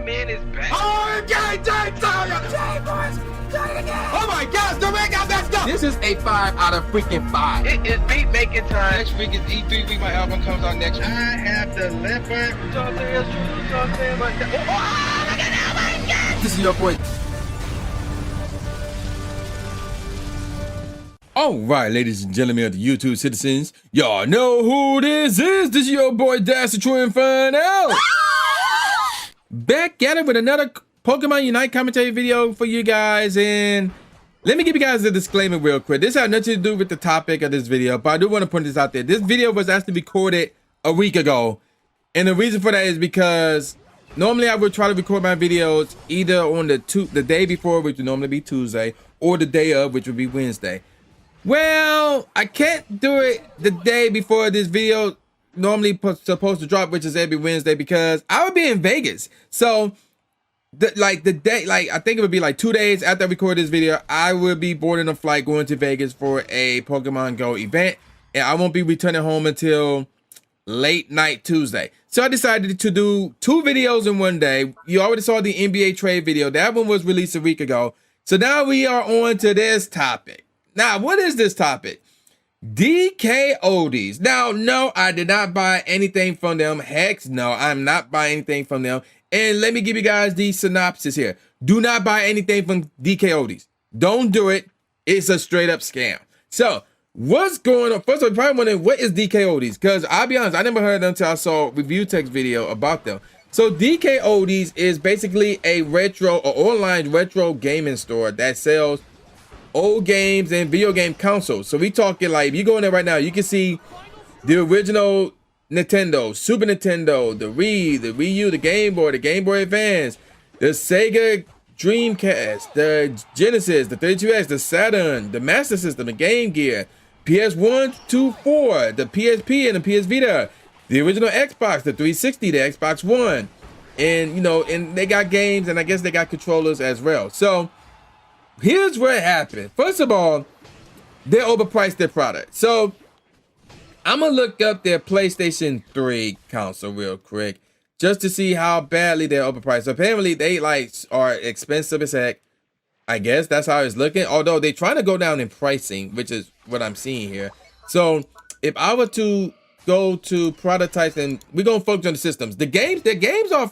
Man is back. Oh, okay, boys. Oh my gosh, the ring got messed up. This is a 5 out of freaking 5. It is beat making time. Next week is E3 week. My album comes out next week. I have delivered. This is your boy. All right, ladies and gentlemen of the YouTube citizens, y'all know who this is. This is your boy Dash the True Inferno. Back at it with another Pokemon Unite commentary video for you guys. And let me give you guys a disclaimer real quick. This has nothing to do with the topic of this video, but I do want to put this out there. This video was actually recorded a week ago. And the reason for that is because normally I would try to record my videos either on the day before, which would normally be Tuesday, or the day of, which would be Wednesday. Well, I can't do it the day before this video normally supposed to drop, which is every Wednesday, because I would be in Vegas. So, the day, I think it would be like 2 days after I record this video, I will be boarding a flight going to Vegas for a Pokemon Go event, and I won't be returning home until late night Tuesday. So I decided to do 2 videos in one day. You already saw the NBA trade video. That one was released a week ago. So now we are on to this topic. Now, what is this topic? DKOldies. Now, no, I did not buy anything from them. Heck no, I'm not buying anything from them. And let me give you guys the synopsis here. Do not buy anything from DKOldies. Don't do it. It's a straight up scam. So, what's going on? First of all, you're probably wondering, what is DKOldies? Because I'll be honest, I never heard of them until I saw a review text video about them. So, DKOldies is basically a retro or online retro gaming store that sells old games and video game consoles. So we talking like, if you go in there right now, you can see the original Nintendo, Super Nintendo, the Wii U, the Game Boy Advance, the Sega Dreamcast, the Genesis, the 32X, the Saturn, the Master System, the Game Gear, PS1 to 4, the PSP and the PS Vita, the original Xbox, the 360, the Xbox One, and you know, and they got games, and I guess they got controllers as well. So here's what happened. First of all, they overpriced their product. So I'm gonna look up their PlayStation 3 console real quick just to see how badly they're overpriced. So apparently they are expensive as heck. I guess that's how it's looking. Although they're trying to go down in pricing, which is what I'm seeing here. So if I were to go to prototypes, and we're gonna focus on the systems. Their games are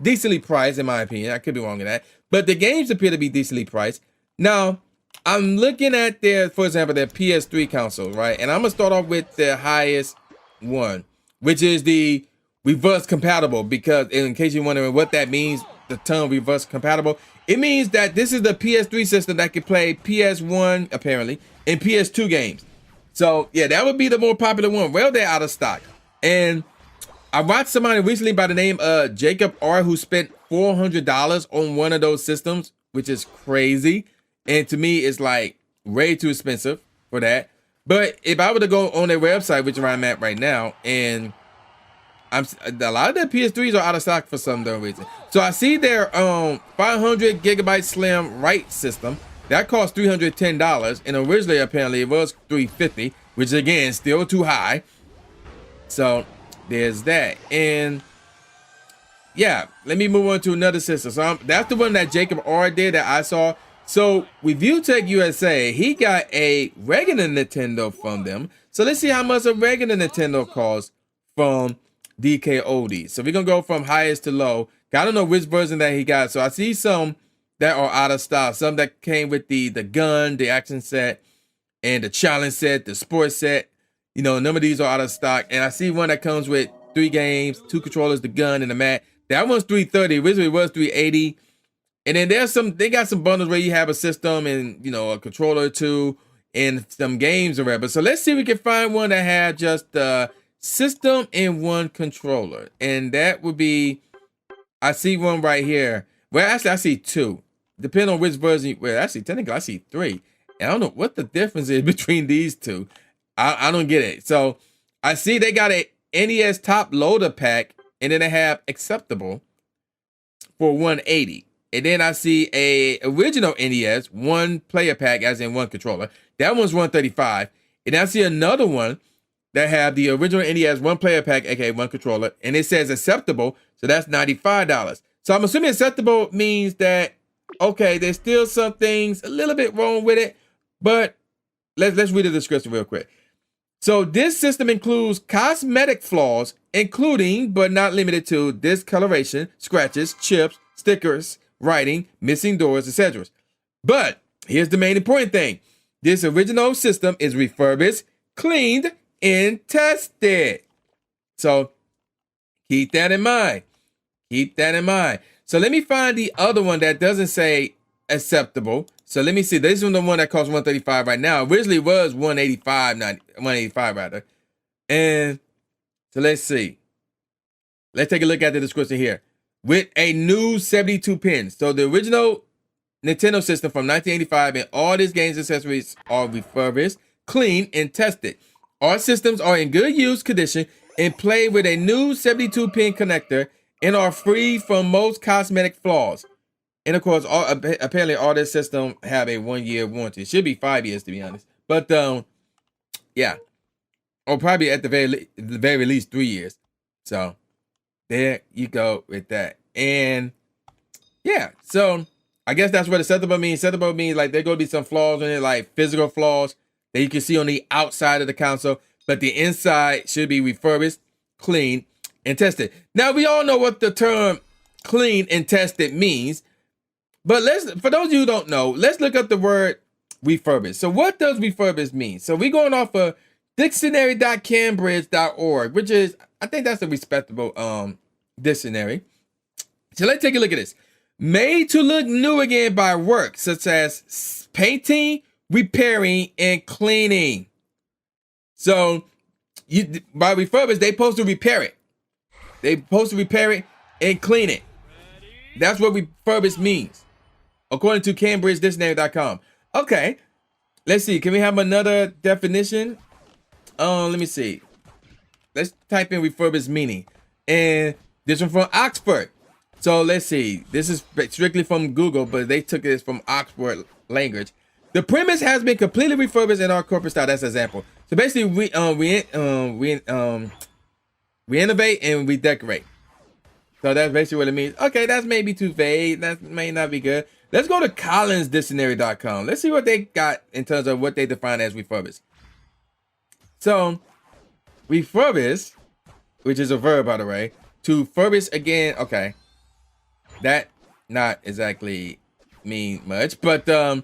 decently priced, in my opinion. I could be wrong in that, but the games appear to be decently priced. Now, I'm looking at their, for example, their PS3 console, right? And I'm going to start off with the highest one, which is the reverse compatible, because in case you're wondering what that means, the term reverse compatible, it means that this is the PS3 system that can play PS1, apparently, and PS2 games. So, yeah, that would be the more popular one. Well, they're out of stock. And I watched somebody recently by the name of Jacob R, who spent $400 on one of those systems, which is crazy. And to me, it's like way too expensive for that. But if I were to go on their website, which is where I'm at right now, and a lot of their PS3s are out of stock for some dumb reason. So I see their 500 gigabyte slim write system that cost $310, and originally apparently it was $350, which again still too high. So there's that. And yeah, let me move on to another system. So that's the one that Jacob R did that I saw. So with ViewTech USA, he got a regular Nintendo from them. So let's see how much a regular Nintendo costs from DKOldies. So we're gonna go from highest to low. I don't know which version that he got. So I see some that are out of stock. Some that came with the gun, the action set, and the challenge set, the sports set. You know, none of these are out of stock. And I see one that comes with 3 games, 2 controllers, the gun, and the mat. That one's $330. Originally it was $380. And then they got some bundles where you have a system and, you know, a controller or 2 and some games or whatever. So let's see if we can find one that had just the system and 1 controller. And that would be, I see one right here. Well, actually, I see 2. Depending on which version, well, actually, technically, I see 3. And I don't know what the difference is between these 2. I don't get it. So I see they got a NES top loader pack, and then they have acceptable for $180. And then I see a original NES 1 player pack, as in 1 controller. That one's $135. And I see another one that have the original NES 1 player pack, aka 1 controller, and it says acceptable, so that's $95. So I'm assuming acceptable means that, okay, there's still some things a little bit wrong with it, but let's read the description real quick. So this system includes cosmetic flaws, including but not limited to discoloration, scratches, chips, stickers, writing, missing doors, etc. But here's the main important thing. This original system is refurbished, cleaned, and tested. So keep that in mind. Keep that in mind. So let me find the other one that doesn't say acceptable. So let me see. This is the one that costs $135 right now. Originally was $185, not $185 rather. And so let's see. Let's take a look at the description here. With a new 72 pins. So the original Nintendo system from 1985 and all these games and accessories are refurbished, cleaned, and tested. All systems are in good use condition and play with a new 72 pin connector and are free from most cosmetic flaws. And of course, apparently all this system have a 1-year warranty. It should be 5 years to be honest. But yeah. Or probably at the very least 3 years. So there you go with that. And yeah, so I guess that's what acceptable means. Acceptable means like there gonna be some flaws in it, like physical flaws that you can see on the outside of the console, but the inside should be refurbished, cleaned, and tested. Now we all know what the term clean and tested means, but for those of you who don't know, let's look up the word refurbished. So what does refurbished mean? So we're going off of dictionary.cambridge.org, which is, I think that's a respectable dictionary. So let's take a look at this. Made to look new again by work, such as painting, repairing, and cleaning. So by refurbished, they supposed to repair it. They supposed to repair it and clean it. That's what refurbished means, according to CambridgeDictionary.com. Okay, let's see. Can we have another definition? Let me see. Let's type in refurbished meaning. And this one from Oxford. So let's see. This is strictly from Google, but they took this from Oxford language. The premise has been completely refurbished in our corporate style. That's an example. So basically, we innovate and we decorate. So that's basically what it means. Okay, that's maybe too vague. That may not be good. Let's go to collinsdictionary.com. Let's see what they got in terms of what they define as refurbished. So, refurbish, which is a verb, by the way, to furbish again. Okay, that not exactly mean much, but they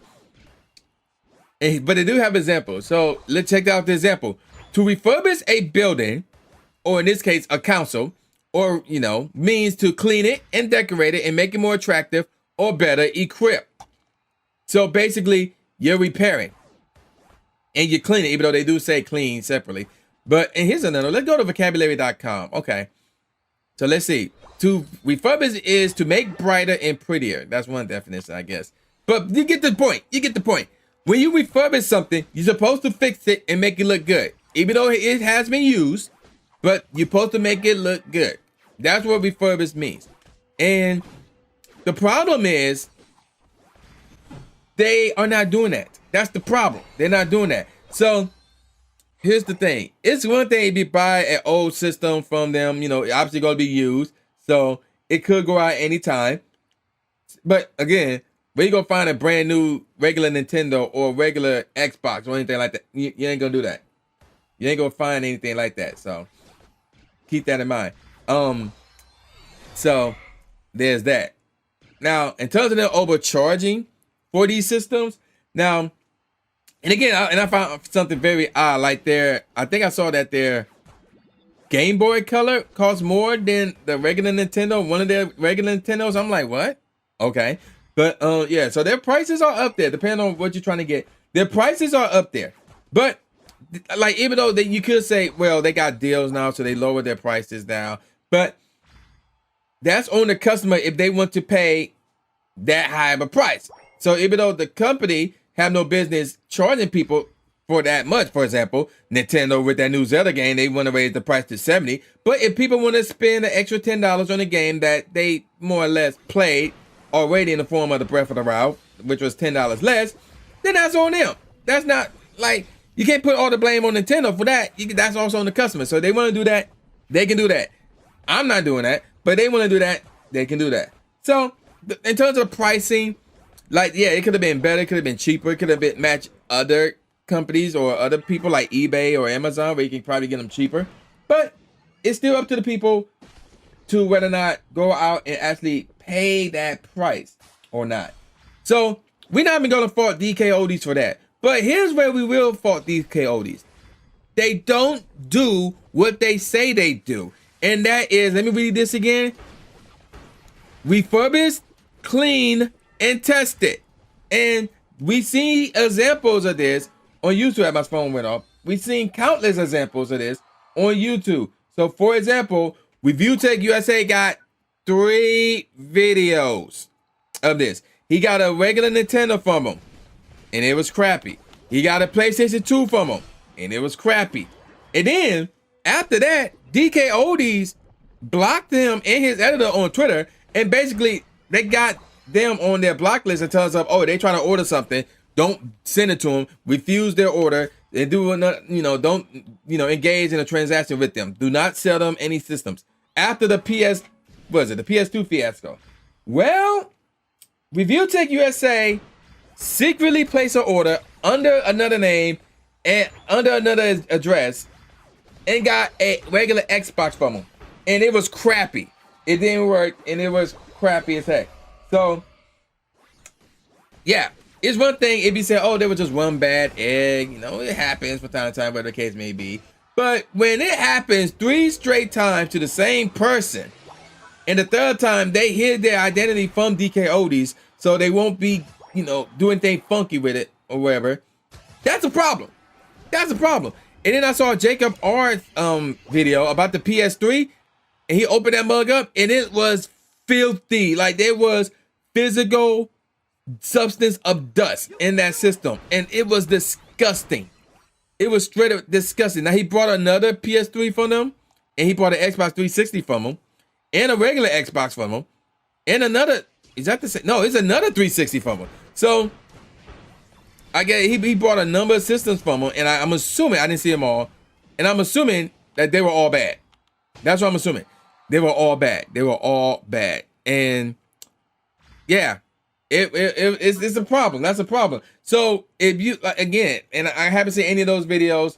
do have examples. So let's check out the example. To refurbish a building, or in this case, a council, or, means to clean it and decorate it and make it more attractive or better equipped. So basically, you're repairing and you clean it, even though they do say clean separately. And here's another. Let's go to vocabulary.com. Okay. So let's see. To refurbish is to make brighter and prettier. That's one definition, I guess. But you get the point. You get the point. When you refurbish something, you're supposed to fix it and make it look good. Even though it has been used, but you're supposed to make it look good. That's what refurbished means. And the problem is they are not doing that. That's the problem. They're not doing that. So here's the thing. It's one thing if you buy an old system from them, obviously going to be used. So it could go out anytime. But again, where you going to find a brand new regular Nintendo or regular Xbox or anything like that? You ain't going to do that. You ain't going to find anything like that. So keep that in mind. So there's that. Now, in terms of them overcharging for these systems, now, and again, I found something very odd. Like I think I saw that their Game Boy Color costs more than the regular Nintendo, one of their regular Nintendos. I'm like, what? Okay. But yeah, so their prices are up there, depending on what you're trying to get. Their prices are up there. But like, even though you could say, well, they got deals now, so they lower their prices now. But that's on the customer if they want to pay that high of a price. So even though the company have no business charging people for that much, for example, Nintendo with that new Zelda game, they want to raise the price to $70. But if people want to spend an extra $10 on a game that they more or less played already in the form of the Breath of the Wild, which was $10 less, then that's on them. That's not like, you can't put all the blame on Nintendo for that. That's also on the customer. So they want to do that, they can do that. I'm not doing that, but they want to do that, they can do that. So in terms of pricing, like, yeah, it could have been better, it could have been cheaper, it could have been matched other companies or other people like eBay or Amazon where you can probably get them cheaper. But it's still up to the people to whether or not go out and actually pay that price or not. So we're not even gonna fault DKOldies for that. But here's where we will fault DKOldies. They don't do what they say they do. And that is, let me read this again. Refurbish, clean, and test it. And we see examples of this on YouTube. As my phone went off, we've seen countless examples of this on YouTube. So for example, ReviewTech USA got 3 videos of this. He got a regular Nintendo from him, and it was crappy. He got a PlayStation 2 from him, and it was crappy. And then after that, DKOldies blocked him and his editor on Twitter, and basically they got them on their block list and tell us, oh, they trying to order something, don't send it to them, refuse their order, and do not, don't engage in a transaction with them. Do not sell them any systems. After the the PS2 fiasco. Well, ReviewTech USA secretly placed an order under another name and under another address and got a regular Xbox from them. And it was crappy. It didn't work, and it was crappy as heck. So, yeah, it's one thing if you say, oh, there was just one bad egg. It happens from time to time, whatever the case may be. But when it happens 3 straight times to the same person, and the third time they hid their identity from DKOldies, so they won't be, doing anything funky with it or whatever, that's a problem. That's a problem. And then I saw Jacob R's video about the PS3, and he opened that mug up, and it was filthy. Like, there was physical substance of dust in that system, and it was disgusting. It was straight up disgusting. Now, he brought another PS3 from them, and he brought an Xbox 360 from them, and a regular Xbox from them, and another, is that the same? No, it's another 360 from them. So, I get he brought a number of systems from them, and I'm assuming, I didn't see them all, and I'm assuming that they were all bad. That's what I'm assuming. They were all bad. They were all bad. And yeah, it's a problem. That's a problem. So if you, again, and I haven't seen any of those videos,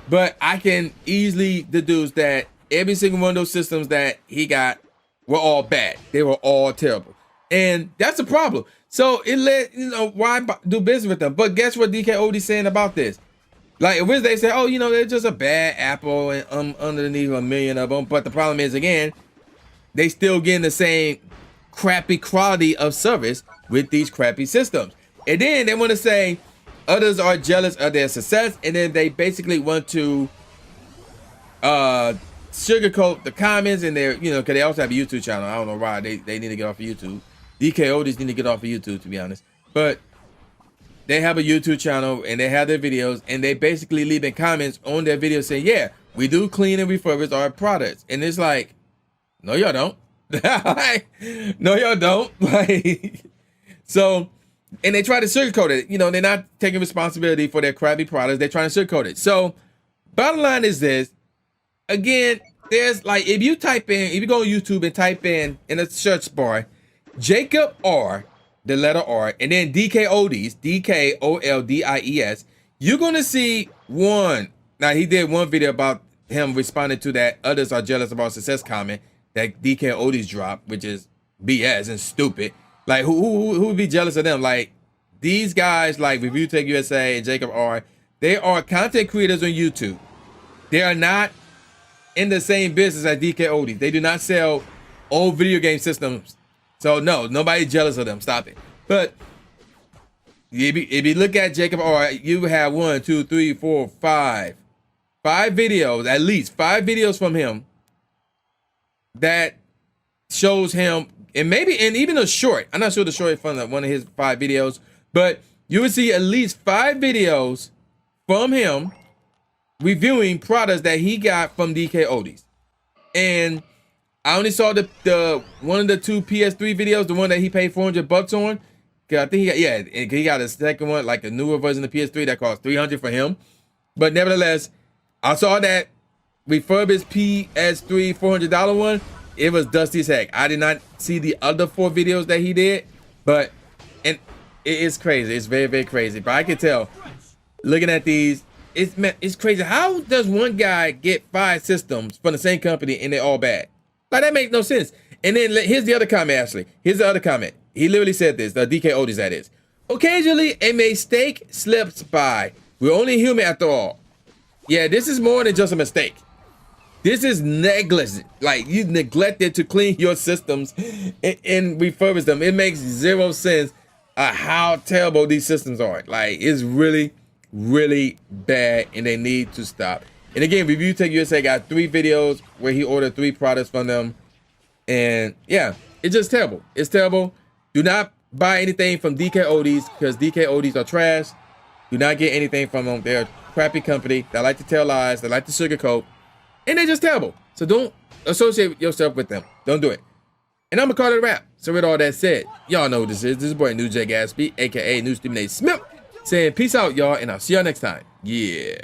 but I can easily deduce that every single one of those systems that he got were all bad. They were all terrible. And that's a problem. So it let, why do business with them? But guess what DKOldies saying about this? Like, if they say, oh, they're just a bad apple and underneath a million of them. But the problem is, again, they still getting the same crappy quality of service with these crappy systems. And then they want to say others are jealous of their success. And then they basically want to sugarcoat the comments in their, because they also have a YouTube channel. I don't know why they need to get off of YouTube. DKOldies need to get off of YouTube, to be honest. But they have a YouTube channel and they have their videos, and they basically leaving comments on their videos saying, yeah, we do clean and refurbish our products. And it's like, no, y'all don't. No, y'all don't. So, and they try to sugarcoat it. They're not taking responsibility for their crappy products. They're trying to sugarcoat it. So, bottom line is this. Again, there's if you go on YouTube and type in a search bar, Jacob R, the letter R, and then DKOldies, DKOldies, you're going to see one. Now, he did one video about him responding to that others are jealous about success comment that DKOldies dropped, which is BS and stupid. Like, who would be jealous of them? Like, these guys, like ReviewTech USA and Jacob R, they are content creators on YouTube. They are not in the same business as DKOldies. They do not sell old video game systems. So no, nobody's jealous of them. Stop it. But if you look at Jacob R, you have 1, 2, 3, 4, 5 videos, at least 5 videos from him that shows him, and even a short. I'm not sure the short is from one of his 5 videos, but you will see at least 5 videos from him reviewing products that he got from DKOldies. And I only saw the one of the 2 PS3 videos, the one that he paid $400 on. Cause I think he got a second one, like a newer version of PS3 that cost $300 for him. But nevertheless, I saw that refurbished PS3 $400 one. it was dusty as heck. I did not see the other 4 videos that he did, but and it is crazy. It's very, very crazy. But I can tell, looking at these, it's crazy. How does one guy get 5 systems from the same company and they're all bad? Like, that makes no sense. And then here's the other comment, Ashley. Here's the other comment. He literally said this, the DKOldies that is. Occasionally, a mistake slips by. We're only human after all. Yeah, this is more than just a mistake. This is negligent. Like, you neglected to clean your systems and refurbish them. It makes 0 sense how terrible these systems are. Like, it's really, really bad, and they need to stop. And again, Review Tech USA got 3 videos where he ordered 3 products from them. And yeah, it's just terrible. It's terrible. Do not buy anything from DKOldies because DKOldies are trash. Do not get anything from them. They're a crappy company. They like to tell lies. They like to sugarcoat. And they're just terrible. So don't associate yourself with them. Don't do it. And I'm going to call it a wrap. So with all that said, y'all know who this is. This is boy New J Gatsby, a.k.a. New Stephen A. Smith, saying peace out, y'all, and I'll see y'all next time. Yeah.